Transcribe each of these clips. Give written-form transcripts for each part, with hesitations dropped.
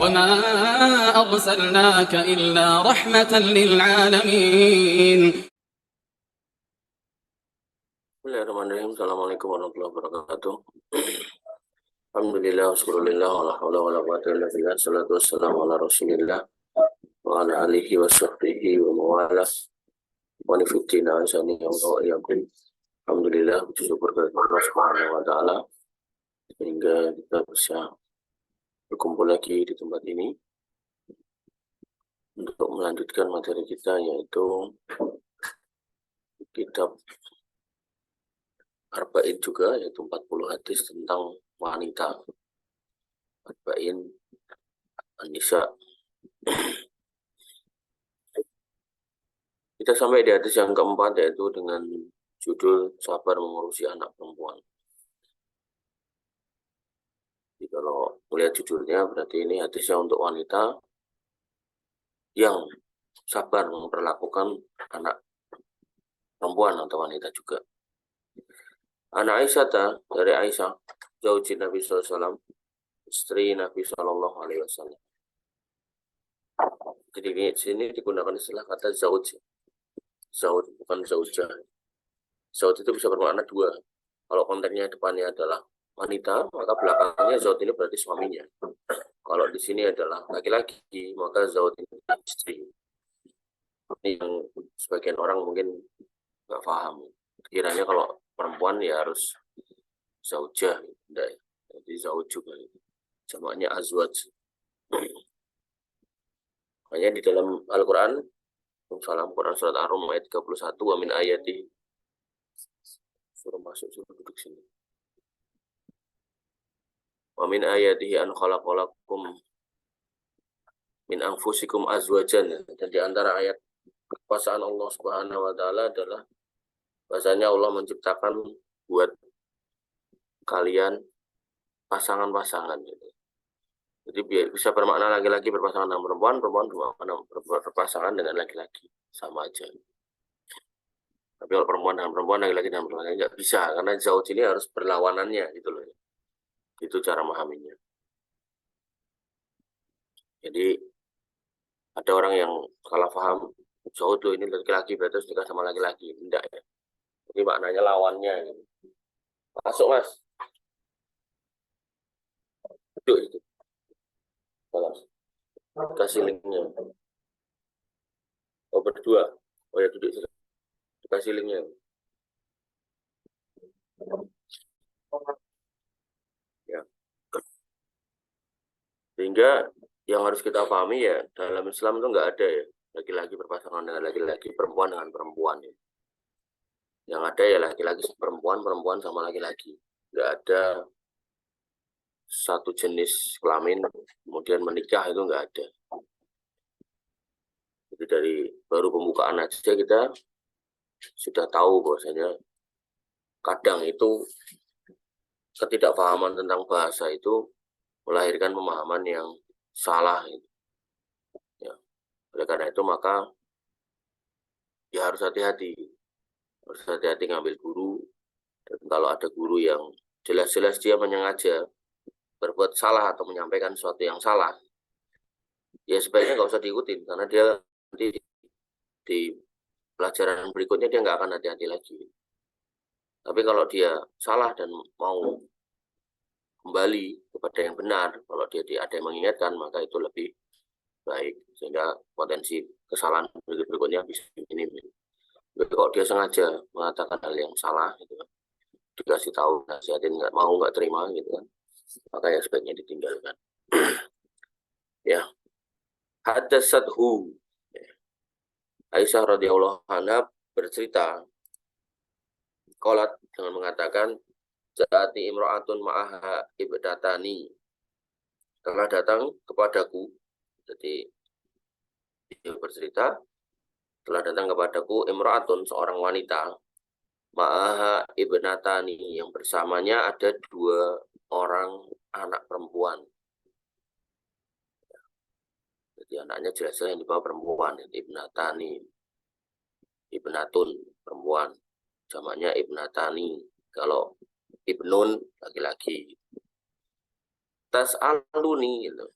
وما أرسلناك إلا رحمة للعالمين. Bismillahirrahmanirrahim. Assalamualaikum warahmatullahi wabarakatuh. Alhamdulillah, wassalulillah, wa la hawla wa la quwwata illa billah, salatu wassalamu ala rasulillah, wa ala alihi wa sahbihi wa mawalah, wa nifiddina ansani wa iyakum. Alhamdulillah, puji syukur kepada Allah Subhanahu wa ta'ala, sehingga kita bisa berkumpul lagi di tempat ini untuk melanjutkan materi kita, yaitu kitab Arba'in juga, yaitu 40 hadis tentang wanita. Arba'in An-Nisa. Kita sampai di hadis yang keempat, yaitu dengan judul sabar mengurusi anak perempuan. Jadi kalau melihat judulnya, berarti ini hadisnya untuk wanita yang sabar memperlakukan anak perempuan atau wanita juga. Anak Aisyah, dari Aisyah, zauji Nabi SAW, istri Nabi SAW. Jadi di sini digunakan istilah kata zauj. Zauj, bukan zaujah. Zauj itu bisa bermakna dua. Kalau konteksnya depannya adalah wanita, maka belakangnya zauj ini berarti suaminya. Kalau di sini adalah laki-laki, maka zauj ini istri. Ini yang sebagian orang mungkin nggak paham. Kiranya kalau perempuan ya harus zaujah, enggak. Jadi zauj juga. Jamaknya azwaj. Hanya di dalam Al-Quran, salam Quran surat Ar-Rum ayat 31, wa min ayati, suruh duduk sini. Wa min ayatihi an khalaqalakum min anfusikum azwajan. Dan di antara ayat kekuasaan Allah Subhanahu wa ta'ala adalah bahasanya Allah menciptakan buat kalian pasangan-pasangan gitu. Jadi bisa bermakna laki-laki berpasangan dengan perempuan, perempuan berpasangan dengan laki-laki, sama aja. Tapi kalau perempuan dengan perempuan, laki-laki dengan laki-laki nggak bisa, karena zauj ini harus berlawanannya gitu loh. Itu cara memahaminya. Jadi ada orang yang salah paham, zauj ini laki-laki berarti harus nikah sama laki-laki, enggak ya. Jadi maknanya lawannya. Masuk mas. Duduk itu. Kasih linknya. Oh berdua. Oh ya duduk sini. Kasih linknya. Ya. Sehingga yang harus kita pahami ya, dalam Islam itu nggak ada ya laki-laki berpasangan dengan laki-laki, perempuan dengan perempuan ya. Yang ada ya laki-laki perempuan, perempuan sama laki-laki. Nggak ada satu jenis kelamin kemudian menikah, itu nggak ada. Jadi dari baru pembukaan aja kita sudah tahu bahwasanya kadang itu ketidakpahaman tentang bahasa itu melahirkan pemahaman yang salah. Ya. Oleh karena itu maka ya harus hati-hati. Harus hati-hati ngambil guru. Dan kalau ada guru yang jelas-jelas dia menyengaja berbuat salah atau menyampaikan sesuatu yang salah, ya sebaiknya nggak usah diikutin, karena dia nanti di pelajaran berikutnya dia nggak akan hati-hati lagi. Tapi kalau dia salah dan mau kembali kepada yang benar, kalau dia ada yang mengingatkan, maka itu lebih baik, sehingga potensi kesalahan berikutnya bisa minim. Tapi kalau dia sengaja mengatakan hal yang salah, gitu kan, dikasih tahu, nasihatin, nggak terima, gitu kan, maka ya sebaiknya ditinggalkan. Ya, hadatsathu Aisyah radhiyallahu anha bercerita, qalat, dengan mengatakan, ja'ati imra'atun ma'aha ibdatani, telah datang kepadaku. Jadi dia bercerita, telah datang kepadaku imra'atun, seorang wanita, ma'aha ibnatani, yang bersamanya ada dua orang anak perempuan. Jadi anaknya jelas-jelas yang dibawa perempuan, ibnatani, ibnatun, perempuan, jamaknya ibnatani. Kalau ibnun, laki-laki. Tas'aluni, gitu.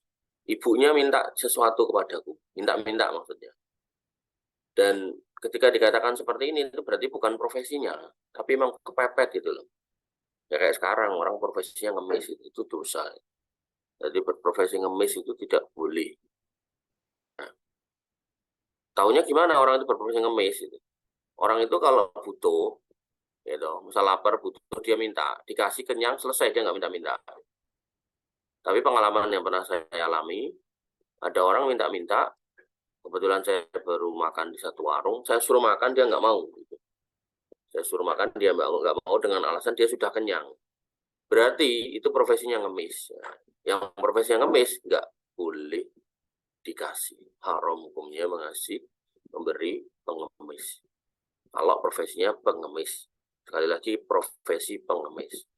ibunya minta sesuatu kepadaku, minta-minta maksudnya. Dan ketika dikatakan seperti ini itu berarti bukan profesinya, tapi memang kepepet gitu loh. Ya kayak sekarang orang profesinya ngemis itu dosa. Jadi berprofesi ngemis itu tidak boleh. Nah, taunya gimana orang itu berprofesi ngemis itu? Orang itu kalau butuh, gitu, misal lapar butuh dia minta, dikasih kenyang selesai dia nggak minta-minta. Tapi pengalaman yang pernah saya alami, ada orang minta-minta, kebetulan saya baru makan di satu warung, saya suruh makan dia nggak mau. Gitu. Saya suruh makan dia nggak mau dengan alasan dia sudah kenyang. Berarti itu profesinya ngemis. Yang profesinya ngemis nggak boleh dikasih. Haram hukumnya mengasih, memberi pengemis. Kalau profesinya pengemis. Sekali lagi profesi pengemis.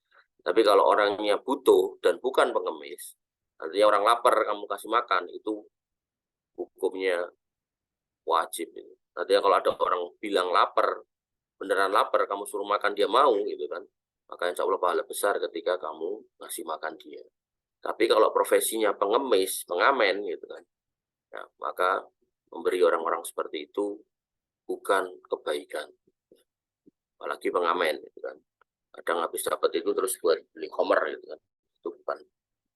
Tapi kalau orangnya butuh dan bukan pengemis, artinya orang lapar kamu kasih makan, itu hukumnya wajib. Artinya kalau ada orang bilang lapar, beneran lapar, kamu suruh makan dia mau gitu kan, maka insya Allah pahala besar ketika kamu ngasih makan dia. Tapi kalau profesinya pengemis, pengamen gitu kan, ya, maka memberi orang-orang seperti itu bukan kebaikan. Apalagi pengamen gitu kan. Kadang habis dapat itu terus buat beli komer gitu kan. Itu bukan.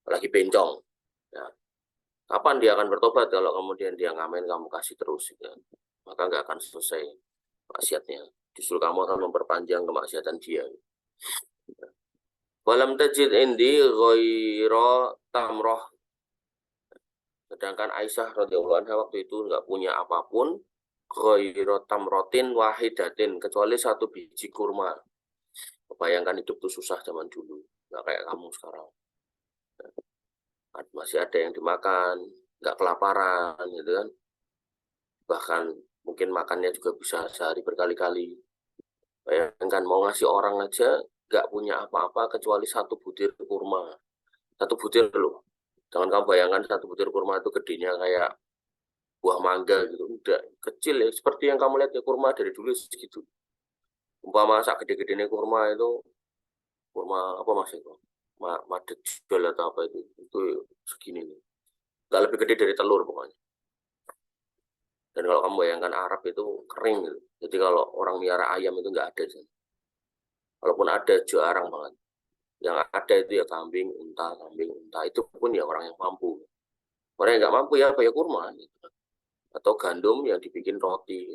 Apalagi bencong. Ya. Kapan dia akan bertobat kalau kemudian dia ngamen kamu kasih terus gitu kan. Maka nggak akan selesai maksiatnya. Justru kamu akan memperpanjang kemaksiatan dia. Walam tajid indi ghaira tamroh. Sedangkan Aisyah radhiyallahu anha waktu itu nggak punya apapun ghaira tamrotin wahidatin kecuali satu biji kurma. Bayangkan hidup tuh susah zaman dulu, nggak kayak kamu sekarang. Masih ada yang dimakan, nggak kelaparan gitu kan. Bahkan mungkin makannya juga bisa sehari berkali-kali. Bayangkan mau ngasih orang aja nggak punya apa-apa kecuali satu butir kurma. Satu butir loh. Jangan kamu bayangkan satu butir kurma itu gedenya kayak buah mangga gitu. Udah kecil ya, seperti yang kamu lihat ya kurma dari dulu segitu. Umpama sak gede-gedenya kurma itu, kurma apa mas itu? Madet jual atau apa itu segini nih. Nggak lebih gede dari telur pokoknya. Dan kalau kamu bayangkan Arab itu kering gitu. Jadi kalau orang miara ayam itu nggak ada sih. Walaupun ada jarang banget. Yang ada itu ya kambing, unta. Itu pun ya orang yang mampu. Orang yang nggak mampu ya kayak kurma gitu. Atau gandum yang dibikin roti.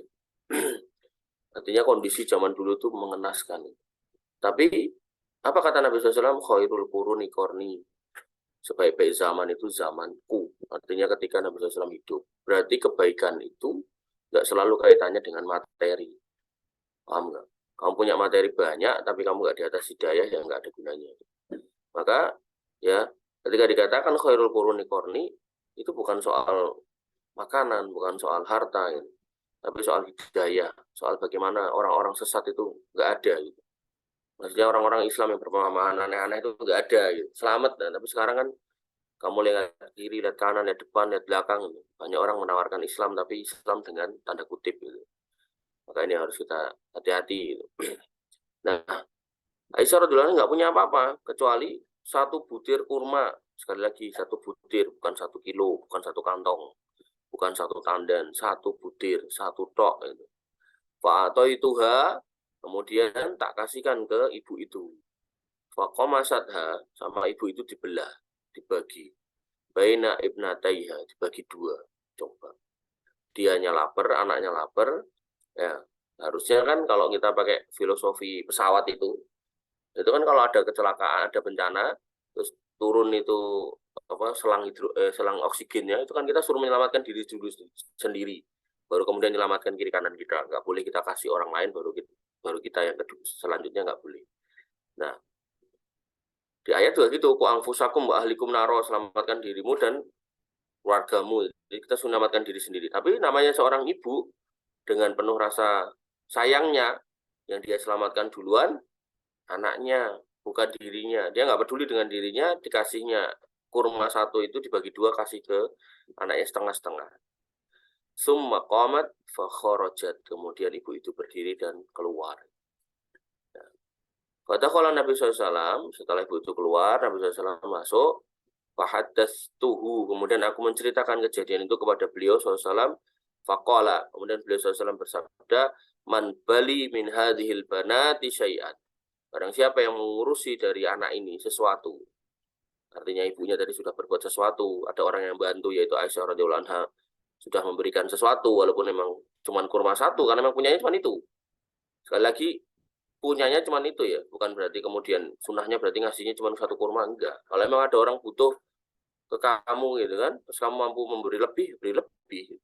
Artinya kondisi zaman dulu tuh mengenaskan. Tapi apa kata Nabi SAW? Khairul quruni qarni. Sebaik-baik zaman itu zamanku. Artinya ketika Nabi SAW hidup. Berarti kebaikan itu nggak selalu kaitannya dengan materi. Paham nggak? Kamu punya materi banyak, tapi kamu nggak di atas hidayah, ya nggak ada gunanya. Maka, ya, ketika dikatakan khairul quruni qarni, itu bukan soal makanan, bukan soal harta, gitu. Tapi soal hidayah, soal bagaimana orang-orang sesat itu nggak ada. Gitu. Maksudnya orang-orang Islam yang berpemahaman aneh-aneh itu nggak ada. Gitu. Selamat, tapi sekarang kan kamu lihat kiri, lihat kanan, lihat depan, lihat belakang. Gitu. Banyak orang menawarkan Islam, tapi Islam dengan tanda kutip. Gitu. Maka ini harus kita hati-hati. Gitu. Nah, Aisyah radhiyallahu anha nggak punya apa-apa kecuali satu butir kurma. Sekali lagi satu butir, bukan 1 kilo, bukan satu kantong, bukan satu tandan, satu butir, satu tok. Gitu. Atau itu kemudian tak kasihkan ke ibu itu. Faqamasatha sama ibu itu dibelah, dibagi. Baina ibnataiha dibagi dua. Coba. Dianya lapar, anaknya lapar. Ya, harusnya kan kalau kita pakai filosofi pesawat itu kan kalau ada kecelakaan, ada bencana, terus turun itu apa selang oksigennya itu kan kita suruh menyelamatkan diri dulu sendiri, baru kemudian menyelamatkan kiri kanan kita. Nggak boleh kita kasih orang lain baru kita yang kedua, selanjutnya nggak boleh. Nah, di ayat juga gitu, ku anfusakum wa ahlikum naro, selamatkan dirimu dan keluargamu. Jadi kita selamatkan diri sendiri. Tapi namanya seorang ibu dengan penuh rasa sayangnya yang dia selamatkan duluan anaknya, bukan dirinya. Dia nggak peduli dengan dirinya, dikasihnya kurma satu itu dibagi dua kasih ke anaknya setengah-setengah. Summa qamat fa kharajat. Kemudian ibu itu berdiri dan keluar. Kata kalau Nabi SAW, setelah ibu itu keluar, Nabi SAW masuk, Fahaddatstuhu, kemudian aku menceritakan kejadian itu kepada beliau SAW. Faqala, kemudian beliau SAW bersabda, man bali min hadhil banati syai'an. Barang siapa yang mengurusi dari anak ini sesuatu, artinya ibunya tadi sudah berbuat sesuatu, ada orang yang bantu yaitu Aisyah radhiyallahu anha sudah memberikan sesuatu walaupun memang cuma kurma satu karena memang punyanya cuma itu. Sekali lagi punyanya cuma itu ya, bukan berarti kemudian sunnahnya berarti ngasihnya cuma satu kurma, enggak. Kalau memang ada orang butuh ke kamu gitu kan, terus kamu mampu memberi lebih, beri lebih.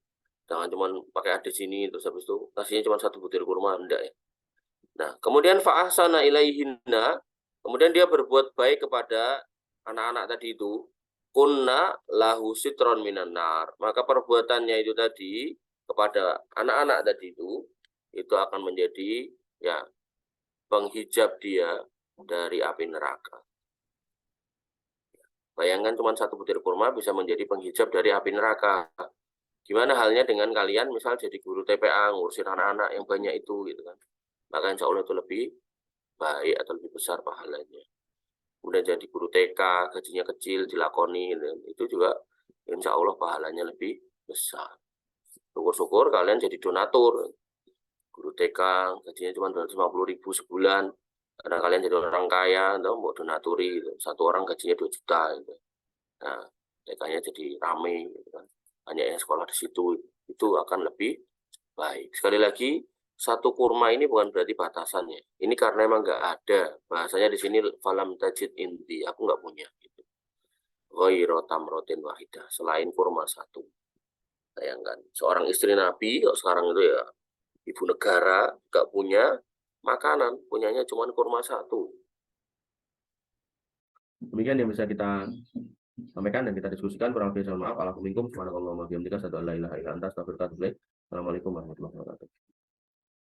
Jangan cuma pakai ada sini terus habis itu ngasihnya cuma satu butir kurma, enggak ya. Nah, kemudian fa'ahsana ilaihinna, kemudian dia berbuat baik kepada anak-anak tadi itu, kunna lahu sitron minan nar. Maka perbuatannya itu tadi kepada anak-anak tadi itu akan menjadi ya penghijab dia dari api neraka. Bayangkan cuma satu butir kurma bisa menjadi penghijab dari api neraka. Gimana halnya dengan kalian misal jadi guru TPA, ngurusin anak-anak yang banyak itu gitu kan. Maka insya Allah itu lebih baik atau lebih besar pahalanya. Kemudian jadi guru TK, gajinya kecil, dilakoni, dan itu juga insya Allah pahalanya lebih besar. Syukur-syukur kalian jadi donatur. Guru TK, gajinya cuma 250.000 sebulan. Karena kalian jadi orang kaya, mau donaturi, satu orang gajinya 2 juta. Gitu. Nah, TK-nya jadi rame, gitu kan. Banyak yang sekolah di situ, itu akan lebih baik. Sekali lagi, satu kurma ini bukan berarti batasannya. Ini karena emang nggak ada. Bahasanya di sini falam tajid inti. Aku nggak punya. Gitu. Ghairu tamrotin wahidah. Selain kurma satu. Bayangkan. Seorang istri Nabi, kok sekarang itu ya ibu negara, nggak punya makanan. Punyanya cuma kurma satu. Demikian yang bisa kita sampaikan dan kita diskusikan. Kurang lebih mohon maaf. Alhamdulillah. Subhanallah wa bihamdika. Asyhadu an la ilaha illa anta astaghfiruka wa atubu ilaik. Assalamualaikum warahmatullahi wabarakatuh.